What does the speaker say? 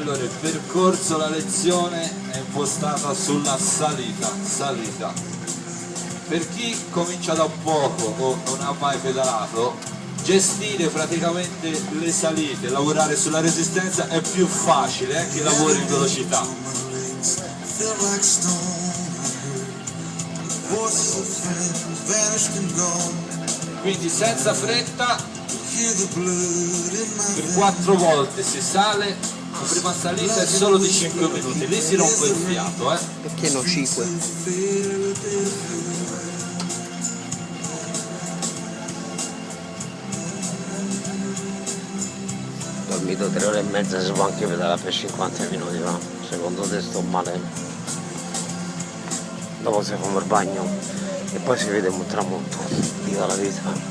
Allora, il percorso, la lezione è impostata sulla salita. Per chi comincia da poco o non ha mai pedalato, gestire praticamente le salite, lavorare sulla resistenza è più facile che lavori in velocità. Quindi senza fretta, per 4 volte si sale, la prima salita è solo di 5 minuti, lì si rompe il fiato. Perché no 5? Ho dormito 3 ore e mezza, si può anche pedalare per 50 minuti, va? Secondo te sto male? Dopo si fa il bagno e poi si vede un tramonto, viva la vita.